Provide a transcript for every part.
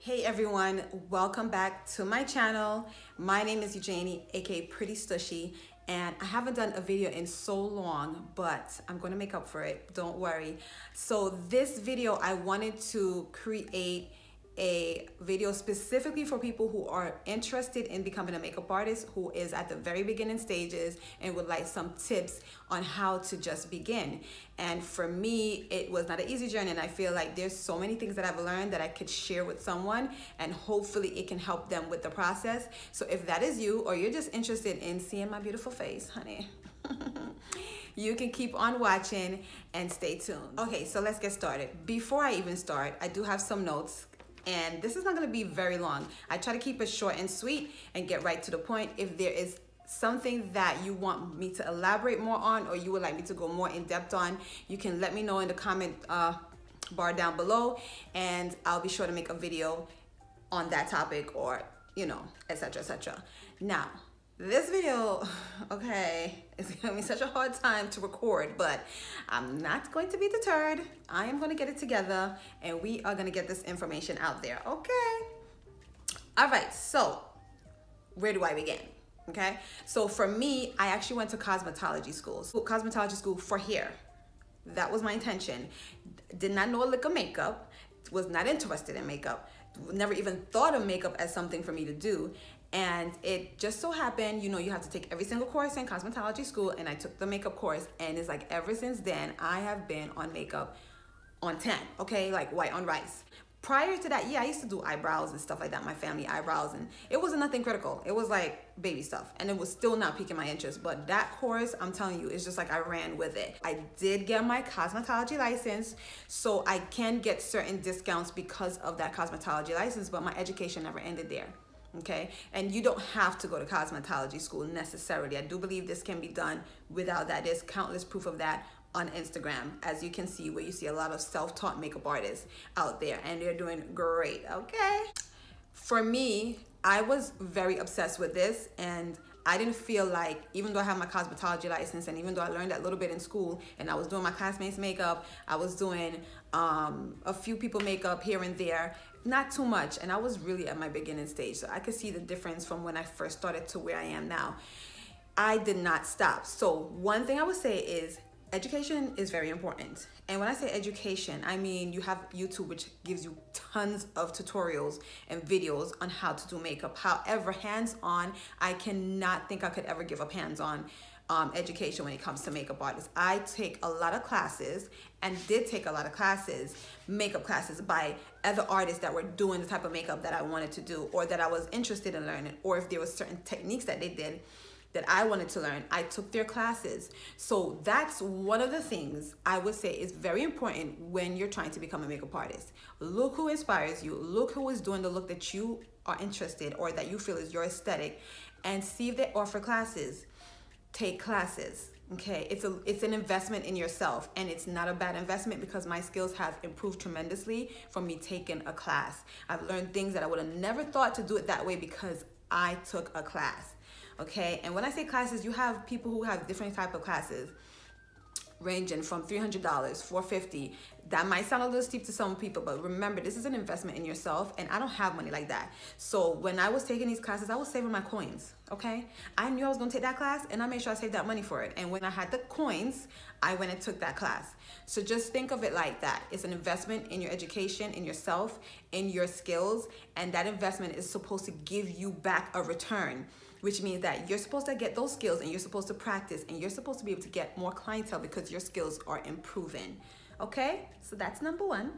Hey everyone, welcome back to my channel. My name is Euganie, aka Pretty Stushy, and I haven't done a video in so long, but I'm going to make up for it, don't worry. So this video, I wanted to create a video specifically for people who are interested in becoming a makeup artist, who is at the very beginning stages and would like some tips on how to just begin. And for me, it was not an easy journey, and I feel like there's so many things that I've learned that I could share with someone, and hopefully it can help them with the process. So if that is you, or you're just interested in seeing my beautiful face, honey, you can keep on watching and stay tuned. Okay, so let's get started. Before I even start, I do have some notes. And this is not going to be very long. I try to keep it short and sweet and get right to the point. If there is something that you want me to elaborate more on, or you would like me to go more in depth on, you can let me know in the comment bar down below, and I'll be sure to make a video on that topic, or etc, etc. Now, this video, okay, it's gonna be such a hard time to record, but I'm not going to be deterred. I am gonna get it together, and we are gonna get this information out there, okay? All right, so where do I begin? Okay, so for me, I actually went to cosmetology school. So cosmetology school for hair. That was my intention. Did not know a lick of makeup, was not interested in makeup, never even thought of makeup as something for me to do. And it just so happened, you have to take every single course in cosmetology school, and I took the makeup course, and it's like ever since then, I have been on makeup on 10, okay? Like white on rice. Prior to that, yeah, I used to do eyebrows and stuff like that, my family eyebrows, and it wasn't nothing critical. It was like baby stuff, and it was still not piquing my interest. But that course, I'm telling you, it's just like I ran with it. I did get my cosmetology license, so I can get certain discounts because of that cosmetology license, but my education never ended there. Okay, and you don't have to go to cosmetology school necessarily. I do believe this can be done without that. There's countless proof of that on Instagram, as you can see, where you see a lot of self-taught makeup artists out there, and they're doing great. Okay, for me, I was very obsessed with this, and I didn't feel like, even though I have my cosmetology license, and even though I learned that little bit in school, and I was doing my classmates' makeup, I was doing a few people makeup here and there, not too much, and I was really at my beginning stage, so I could see the difference from when I first started to where I am now. I did not stop. So one thing I would say is education is very important. And when I say education, I mean you have YouTube, which gives you tons of tutorials and videos on how to do makeup. However, hands-on, I cannot think I could ever give up hands-on education when it comes to makeup artists. I take a lot of classes, and did take a lot of classes, makeup classes, by other artists that were doing the type of makeup that I wanted to do, or that I was interested in learning, or if there was certain techniques that they did that I wanted to learn, I took their classes. So that's one of the things I would say is very important when you're trying to become a makeup artist. Look who inspires you, look who is doing the look that you are interested, or that you feel is your aesthetic, and see if they offer classes. Take classes, okay? It's an investment in yourself, and it's not a bad investment, because my skills have improved tremendously from me taking a class. I've learned things that I would have never thought to do it that way because I took a class, okay? And when I say classes, you have people who have different type of classes, ranging from $300, $450. That might sound a little steep to some people, but remember, this is an investment in yourself, and I don't have money like that. So when I was taking these classes, I was saving my coins, okay? I knew I was gonna take that class, and I made sure I saved that money for it. And when I had the coins, I went and took that class. So just think of it like that. It's an investment in your education, in yourself, in your skills, and that investment is supposed to give you back a return, which means that you're supposed to get those skills, and you're supposed to practice, and you're supposed to be able to get more clientele because your skills are improving. Okay, so that's number one.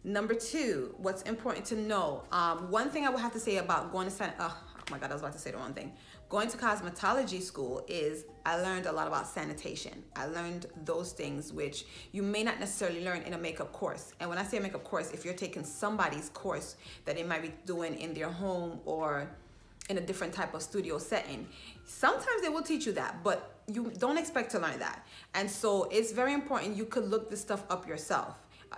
Number two, what's important to know. One thing I would have to say about going to oh my God, I was about to say the wrong thing. Going to cosmetology school is, I learned a lot about sanitation. I learned those things which you may not necessarily learn in a makeup course. And when I say a makeup course, if you're taking somebody's course that they might be doing in their home or in a different type of studio setting, sometimes they will teach you that, but you don't expect to learn that. And so it's very important you could look this stuff up yourself,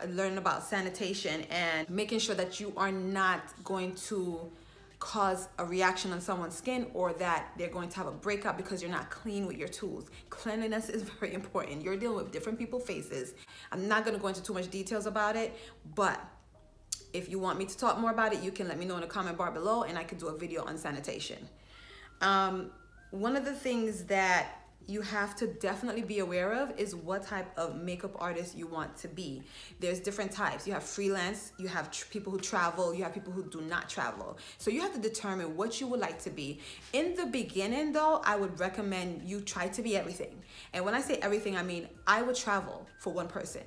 learn about sanitation, and making sure that you are not going to cause a reaction on someone's skin, or that they're going to have a breakout because you're not clean with your tools. Cleanliness is very important. You're dealing with different people's faces. I'm not going to go into too much details about it, but If you want me to talk more about it, you can let me know in the comment bar below and I could do a video on sanitation. One of the things that you have to definitely be aware of is what type of makeup artist you want to be. There's different types. You have freelance, you have people who travel, you have people who do not travel. So you have to determine what you would like to be. In the beginning though, I would recommend you try to be everything. And when I say everything, I mean, I would travel for one person.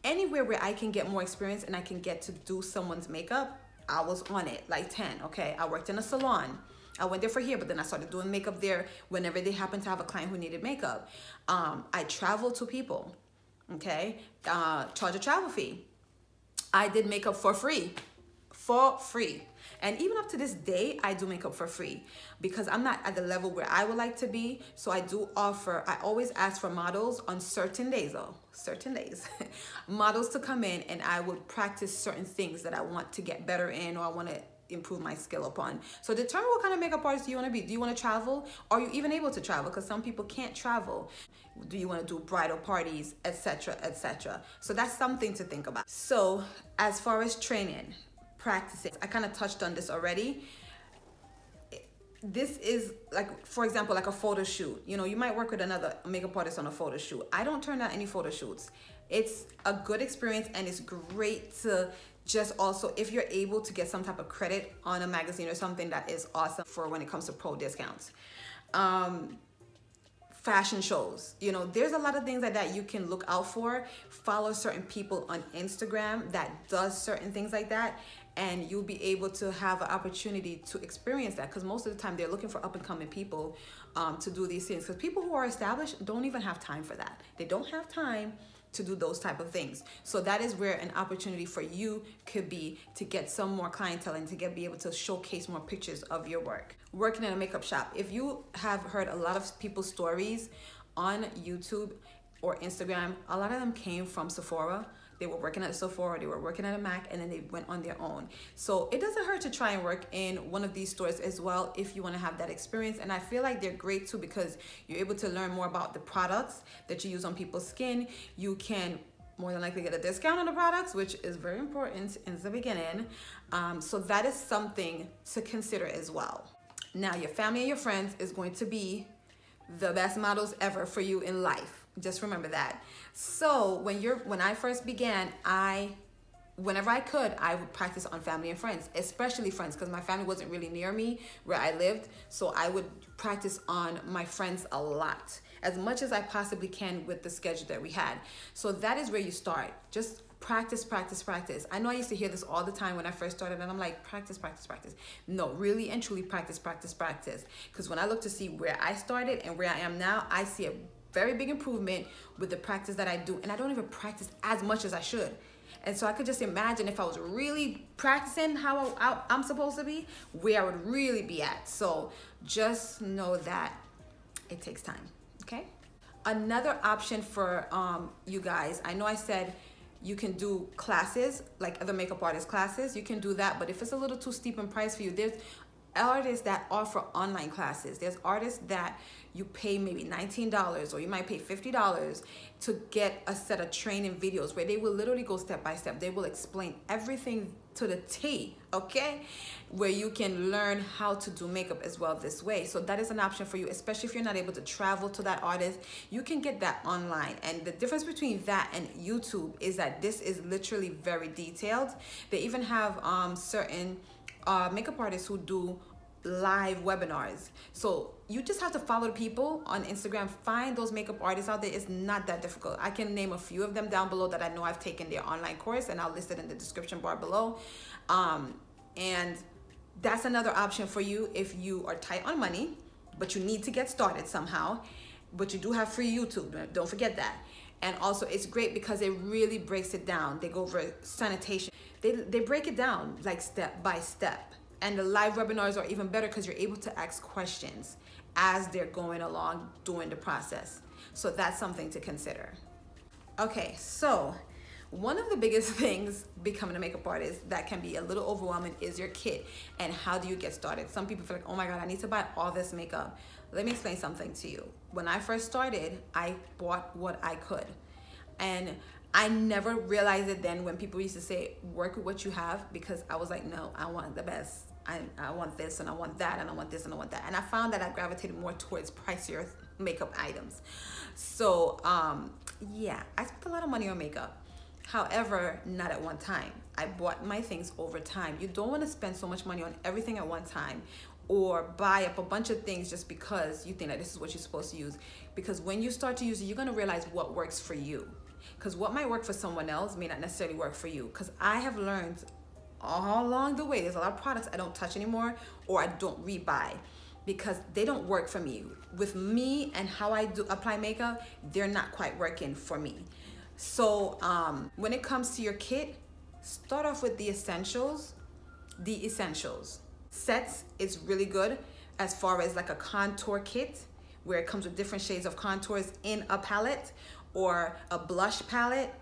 Anywhere where I can get more experience and I can get to do someone's makeup, I was on it, like 10, okay? I worked in a salon. I went there for hair, but then I started doing makeup there whenever they happened to have a client who needed makeup. I traveled to people, okay? Charge a travel fee. I did makeup for free. And even up to this day, I do makeup for free because I'm not at the level where I would like to be. So I do offer, I always ask for models on certain days though, certain days, models to come in and I would practice certain things that I want to get better in or I want to improve my skill upon. So determine what kind of makeup artist you want to be. Do you want to travel? Are you even able to travel? Because some people can't travel. Do you want to do bridal parties, etc., etc.? So that's something to think about. So as far as training, practicing, I kind of touched on this already. This is like, for example, like a photo shoot. You know, you might work with another makeup artist on a photo shoot. I don't turn down any photo shoots. It's a good experience and it's great to just also, if you're able to get some type of credit on a magazine or something, that is awesome for when it comes to pro discounts. Fashion shows, you know, there's a lot of things like that you can look out for. Follow certain people on Instagram that does certain things like that, and you'll be able to have an opportunity to experience that, because most of the time they're looking for up-and-coming people to do these things, because people who are established don't even have time for that. They don't have time to do those type of things. So that is where an opportunity for you could be to get some more clientele and to be able to showcase more pictures of your work. Working in a makeup shop. If you have heard a lot of people's stories on YouTube or Instagram, a lot of them came from Sephora. They were working at Sephora, they were working at a MAC, and then they went on their own. So it doesn't hurt to try and work in one of these stores as well if you want to have that experience. And I feel like they're great too because you're able to learn more about the products that you use on people's skin. You can more than likely get a discount on the products, which is very important in the beginning. So that is something to consider as well. Now, your family and your friends is going to be the best models ever for you in life. Just remember that. So when I first began, whenever I could, I would practice on family and friends, especially friends, because my family wasn't really near me where I lived. So I would practice on my friends a lot, as much as I possibly can with the schedule that we had. So that is where you start. Just practice, practice, practice. I know I used to hear this all the time when I first started, and I'm like, practice, practice, practice. No, really and truly practice, practice, practice. Because when I look to see where I started and where I am now, I see a very big improvement with the practice that I do, and I don't even practice as much as I should. And so I could just imagine if I was really practicing how I'm supposed to be, where I would really be at. So just know that it takes time, okay? Another option for you guys, I know I said you can do classes, like other makeup artist classes, you can do that, but if it's a little too steep in price for you, there's artists that offer online classes. There's artists that you pay maybe $19 or you might pay $50 to get a set of training videos where they will literally go step by step. They will explain everything to the T, okay? Where you can learn how to do makeup as well this way. So that is an option for you, especially if you're not able to travel to that artist. You can get that online. And the difference between that and YouTube is that this is literally very detailed. They even have certain makeup artists who do live webinars. So you just have to follow the people on Instagram, find those makeup artists out there. It's not that difficult. I can name a few of them down below that I know I've taken their online course, and I'll list it in the description bar below. And that's another option for you if you are tight on money, but you need to get started somehow. But you do have free YouTube, don't forget that. And also it's great because it really breaks it down. They go over sanitation. They break it down like step by step. And the live webinars are even better because you're able to ask questions as they're going along doing the process. So that's something to consider. Okay, so one of the biggest things becoming a makeup artist that can be a little overwhelming is your kit and how do you get started. Some people feel like, oh my God, I need to buy all this makeup. Let me explain something to you. When I first started, I bought what I could. And I never realized it then when people used to say, work with what you have, because I was like, no, I want the best. I want this and I want that and I want this and I want that. And I found that I gravitated more towards pricier makeup items. So yeah, I spent a lot of money on makeup. However, not at one time. I bought my things over time. You don't want to spend so much money on everything at one time, or buy up a bunch of things just because you think that this is what you're supposed to use. Because when you start to use it, you're going to realize what works for you. Because what might work for someone else may not necessarily work for you. Because I have learned all along the way, there's a lot of products I don't touch anymore, or I don't rebuy, because they don't work for me. With me and how I do apply makeup, they're not quite working for me. So when it comes to your kit, start off with the essentials. The essentials. Sets is really good as far as like a contour kit, where it comes with different shades of contours in a palette, or a blush palette,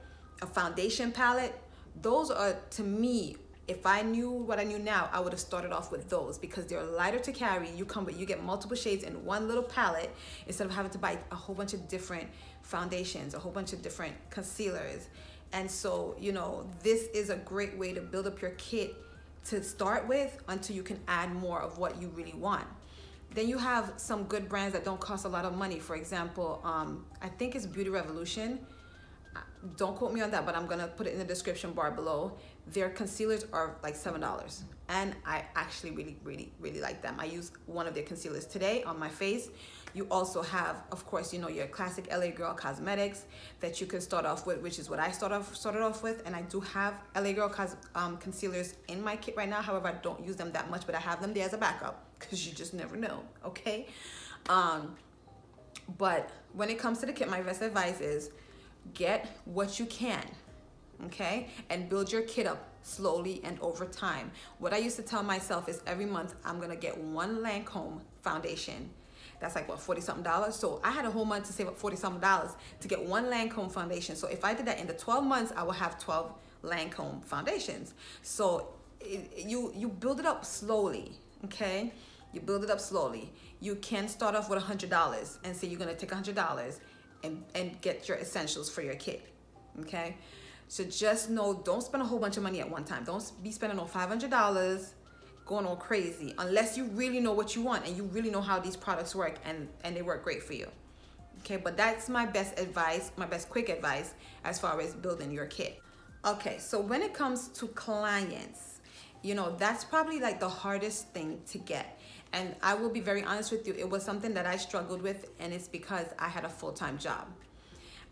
a foundation palette. Those are, to me, if I knew what I knew now, I would have started off with those, because they're lighter to carry. You get multiple shades in one little palette instead of having to buy a whole bunch of different foundations, a whole bunch of different concealers. And so, you know, this is a great way to build up your kit to start with until you can add more of what you really want. Then you have some good brands that don't cost a lot of money. For example, I think it's Beauty Revolution. Don't quote me on that, but I'm gonna put it in the description bar below. Their concealers are like $7, and I actually really like them. I use one of their concealers today on my face. You also have, of course, you know, your classic LA Girl cosmetics that you can start off with, which is what I started off with. And I do have LA Girl concealers in my kit right now. However, I don't use them that much, but I have them there as a backup, because you just never know, okay? But when it comes to the kit, my best advice is get what you can, okay? And build your kit up slowly and over time. What I used to tell myself is every month I'm gonna get one Lancome foundation. That's like, what, $40-something? So I had a whole month to save up $40-something to get one Lancome foundation. So if I did that in the 12 months, I would have 12 Lancome foundations. So you build it up slowly, okay? You build it up slowly. You can start off with $100 and say you're gonna take $100 and get your essentials for your kit, okay? So just know, don't spend a whole bunch of money at one time. Don't be spending on $500, going all crazy, unless you really know what you want and you really know how these products work and they work great for you, okay? But that's my best advice, my best quick advice as far as building your kit. Okay, so when it comes to clients, you know, that's probably like the hardest thing to get. And I will be very honest with you, it was something that I struggled with, and it's because I had a full-time job.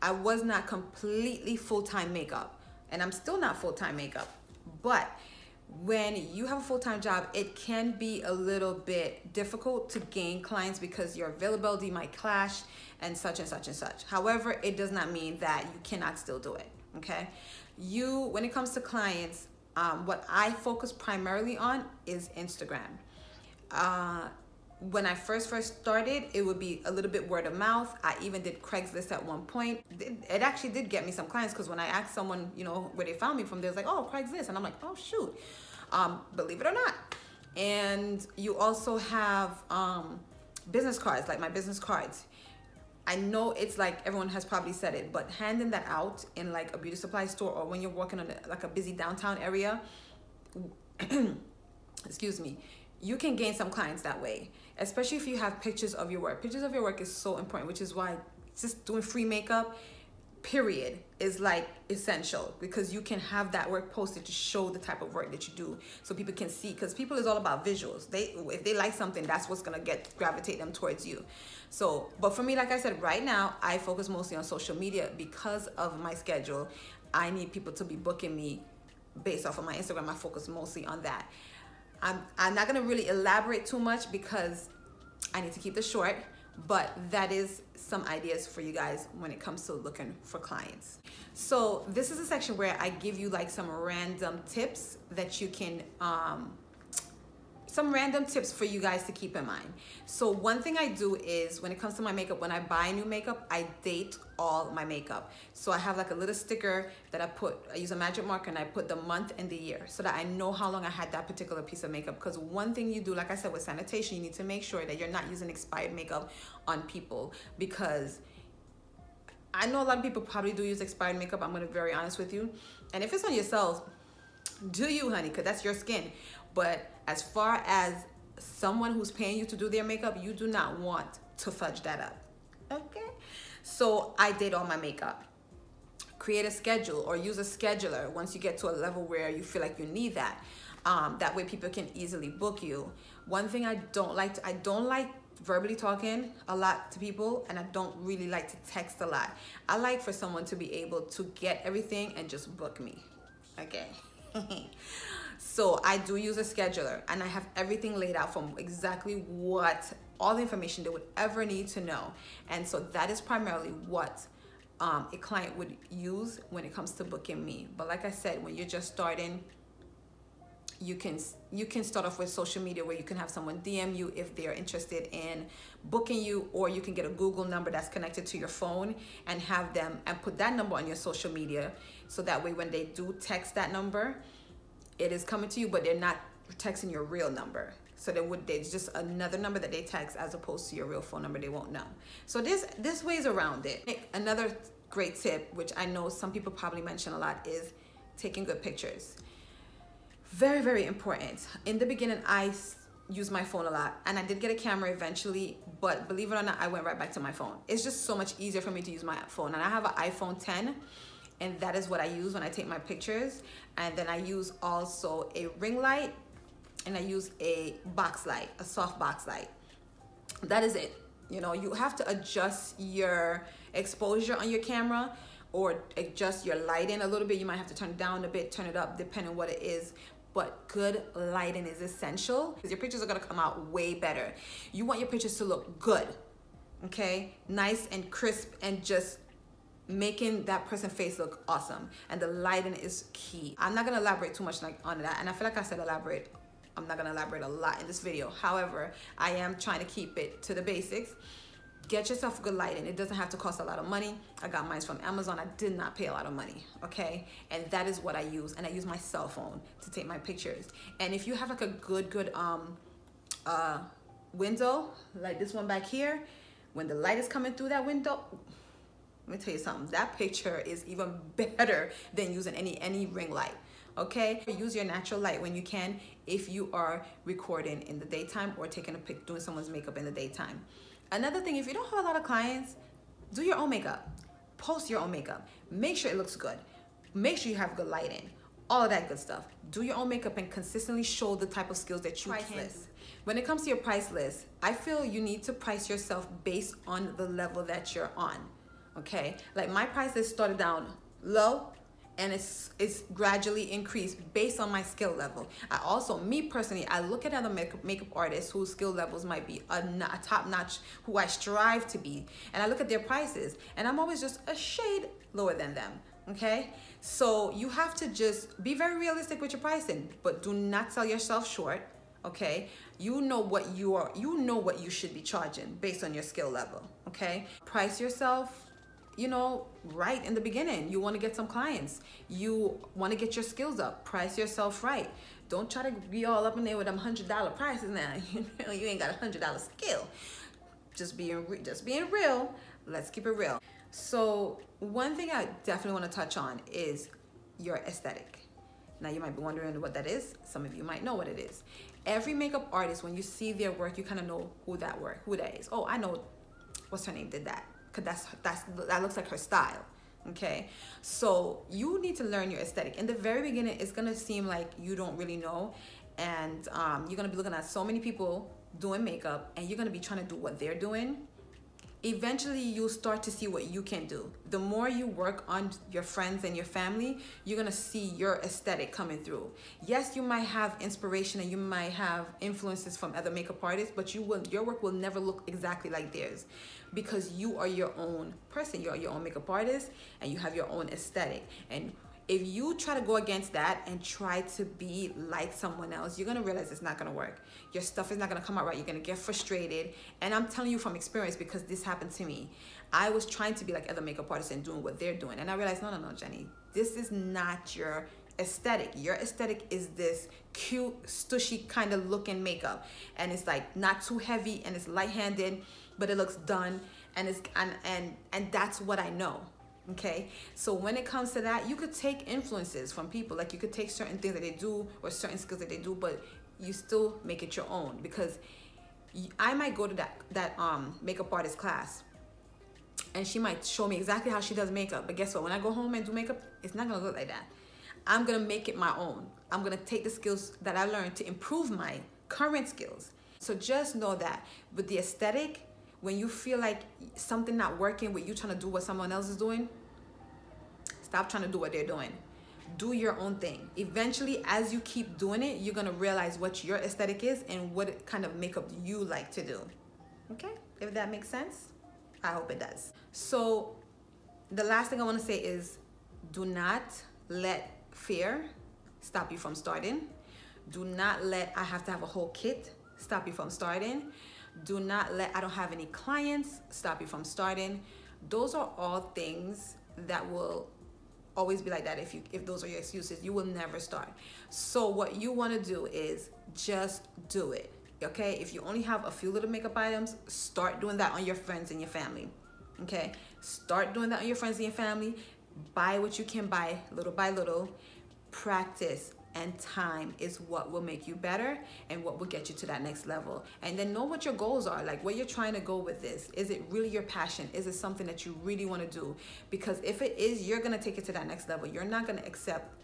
I was not completely full-time makeup, and I'm still not full-time makeup. But when you have a full-time job, it can be a little bit difficult to gain clients because your availability might clash and such and such and such. However, it does not mean that you cannot still do it, okay? When it comes to clients, what I focus primarily on is Instagram. When I first started, it would be a little bit word of mouth. I even did Craigslist at one point. It actually did get me some clients, because when I asked someone, you know, where they found me from, they was like, oh, Craigslist. And I'm like, oh, shoot. Believe it or not. And you also have business cards, like my business cards. I know it's like everyone has probably said it, but handing that out in like a beauty supply store, or when you're walking on like a busy downtown area, excuse me, you can gain some clients that way, especially if you have pictures of your work. Pictures of your work is so important, which is why just doing free makeup, period, is like essential, because you can have that work posted to show the type of work that you do, so people can see, because people is all about visuals. If they like something, that's what's gonna gravitate them towards you. So, but for me, like I said, right now, I focus mostly on social media because of my schedule. I need people to be booking me based off of my Instagram. I focus mostly on that. I'm not gonna really elaborate too much because I need to keep this short, but that is some ideas for you guys when it comes to looking for clients. So this is a section where I give you like some random tips that you can, some random tips for you guys to keep in mind. So one thing I do is, when it comes to my makeup, when I buy new makeup, I date all my makeup. So I have like a little sticker that I use a magic marker, and I put the month and the year, so that I know how long I had that particular piece of makeup. Because one thing you do, like I said, with sanitation, you need to make sure that you're not using expired makeup on people, because I know a lot of people probably do use expired makeup. I'm gonna be very honest with you. And if it's on yourself, do you, honey, because that's your skin. But as far as someone who's paying you to do their makeup, you do not want to fudge that up, okay? So I did all my makeup. Create a schedule or use a scheduler once you get to a level where you feel like you need that. That way people can easily book you. One thing I don't like verbally talking a lot to people, and I don't really like to text a lot. I like for someone to be able to get everything and just book me, okay? So I do use a scheduler, and I have everything laid out from exactly what, all the information they would ever need to know. And so that is primarily what a client would use when it comes to booking me. But like I said, when you're just starting, you can start off with social media, where you can have someone DM you if they're interested in booking you, or you can get a Google number that's connected to your phone and have them and put that number on your social media, so that way when they do text that number, it is coming to you, but they're not texting your real number. So there's just another number that they text as opposed to your real phone number. They won't know. So there's ways around it. Another great tip, which I know some people probably mention a lot, is taking good pictures. Very, very important. In the beginning, I used my phone a lot, and I did get a camera eventually, but believe it or not, I went right back to my phone. It's just so much easier for me to use my phone, and I have an iPhone 10, and that is what I use when I take my pictures. And then I use also a ring light, and I use a box light, a soft box light. That is it. You know, you have to adjust your exposure on your camera, or adjust your lighting a little bit. You might have to turn it down a bit, turn it up, depending on what it is. But good lighting is essential, because your pictures are gonna come out way better. You want your pictures to look good, okay? Nice and crisp, and just making that person's face look awesome. And the lighting is key. I'm not gonna elaborate too much on that, and I feel like I said elaborate. I'm not gonna elaborate a lot in this video. However, I am trying to keep it to the basics. Get yourself good lighting. It doesn't have to cost a lot of money. I got mine from Amazon. I did not pay a lot of money, okay? And that is what I use. And I use my cell phone to take my pictures. And if you have like a good window, like this one back here, when the light is coming through that window, let me tell you something, that picture is even better than using any ring light, okay? Use your natural light when you can, if you are recording in the daytime or taking a pic, doing someone's makeup in the daytime. Another thing, if you don't have a lot of clients, do your own makeup. Post your own makeup. Make sure it looks good. Make sure you have good lighting. All of that good stuff. Do your own makeup and consistently show the type of skills that you can. When it comes to your price list, I feel you need to price yourself based on the level that you're on, okay? Like my price list started down low, and it's gradually increased based on my skill level. I also, me personally, I look at other makeup artists whose skill levels might be a top notch, who I strive to be, and I look at their prices, and I'm always just a shade lower than them, okay? So you have to just be very realistic with your pricing, but do not sell yourself short, okay? You know what you should be charging based on your skill level, okay? Price yourself, you know, right in the beginning. You want to get some clients. You want to get your skills up. Price yourself right. Don't try to be all up in there with them $100 prices now. You know, you ain't got a $100 skill. Just being real. Let's keep it real. So one thing I definitely want to touch on is your aesthetic. Now you might be wondering what that is. Some of you might know what it is. Every makeup artist, when you see their work, you kind of know who that is. Oh, I know, what's her name, did that. Because that looks like her style, okay? So you need to learn your aesthetic. In the very beginning, it's gonna seem like you don't really know, and you're gonna be looking at so many people doing makeup, and you're gonna be trying to do what they're doing. Eventually, you'll start to see what you can do. The more you work on your friends and your family, you're gonna see your aesthetic coming through. Yes, you might have inspiration and you might have influences from other makeup artists, but your work will never look exactly like theirs, because you are your own person. You're your own makeup artist, and you have your own aesthetic. And if you try to go against that and try to be like someone else, you're gonna realize it's not gonna work. Your stuff is not gonna come out right. You're gonna get frustrated. And I'm telling you from experience, because this happened to me. I was trying to be like other makeup artists and doing what they're doing. And I realized, no, Jenny, this is not your aesthetic. Your aesthetic is this cute, stushy kind of looking makeup. And it's like not too heavy, and it's light-handed, but it looks done. and that's what I know. Okay, so when it comes to that, you could take influences from people. Like you could take certain things that they do or certain skills that they do, but you still make it your own. Because I might go to that makeup artist class, and she might show me exactly how she does makeup, but guess what? When I go home and do makeup, it's not gonna look like that. I'm gonna make it my own. I'm gonna take the skills that I learned to improve my current skills. So just know that with the aesthetic, when you feel like something not working with you trying to do what someone else is doing, stop trying to do what they're doing. Do your own thing. Eventually, as you keep doing it, you're gonna realize what your aesthetic is and what kind of makeup you like to do. Okay, if that makes sense, I hope it does. So the last thing I wanna say is, do not let fear stop you from starting. Do not let I have to have a whole kit stop you from starting. Do not let I don't have any clients stop you from starting. Those are all things that will always be like that. If those are your excuses, you will never start. So what you want to do is just do it. Okay, if you only have a few little makeup items, start doing that on your friends and your family. Okay, start doing that on your friends and your family. Buy what you can buy little by little. Practice and time is what will make you better and what will get you to that next level. And then know what your goals are, like where you're trying to go with this. Is it really your passion? Is it something that you really want to do? Because if it is, you're going to take it to that next level. You're not going to accept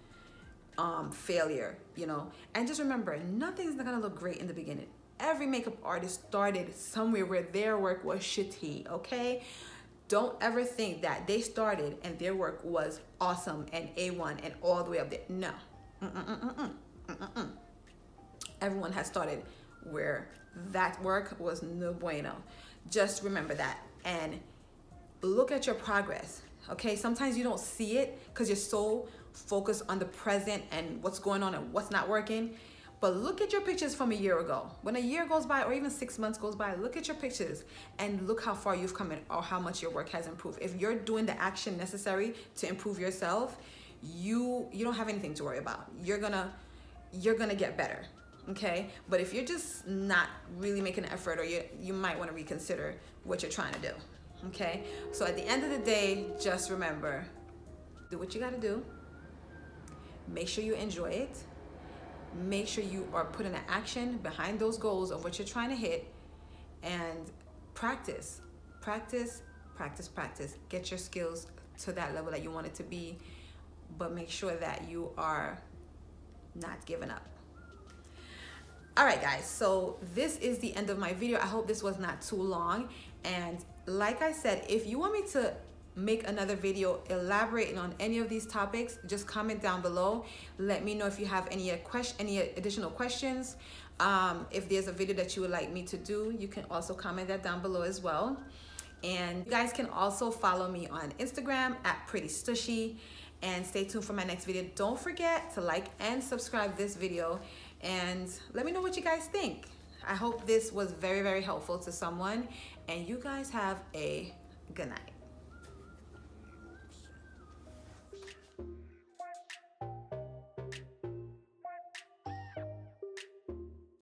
failure, you know. And just remember, nothing's not going to look great in the beginning. Every makeup artist started somewhere where their work was shitty, okay? Don't ever think that they started and their work was awesome and A1 and all the way up there. No. Everyone has started where that work was no bueno. Just remember that and look at your progress. Okay, sometimes you don't see it because you're so focused on the present and what's going on and what's not working. But look at your pictures from a year ago. When a year goes by or even 6 months goes by, look at your pictures and look how far you've come in or how much your work has improved. If you're doing the action necessary to improve yourself, you don't have anything to worry about. You're gonna get better. Okay, but if you're just not really making an effort, or you might want to reconsider what you're trying to do. Okay, so at the end of the day, just remember, do what you got to do. Make sure you enjoy it. Make sure you are putting an action behind those goals of what you're trying to hit, and practice. Get your skills to that level that you want it to be, but make sure that you are not giving up. All right, guys, so this is the end of my video. I hope this was not too long. And like I said, if you want me to make another video elaborating on any of these topics, just comment down below. Let me know if you have any additional questions. If there's a video that you would like me to do, you can also comment that down below as well. And you guys can also follow me on Instagram at PrettyStushy, and stay tuned for my next video. Don't forget to like and subscribe this video, and let me know what you guys think. I hope this was very, very helpful to someone, and you guys have a good night.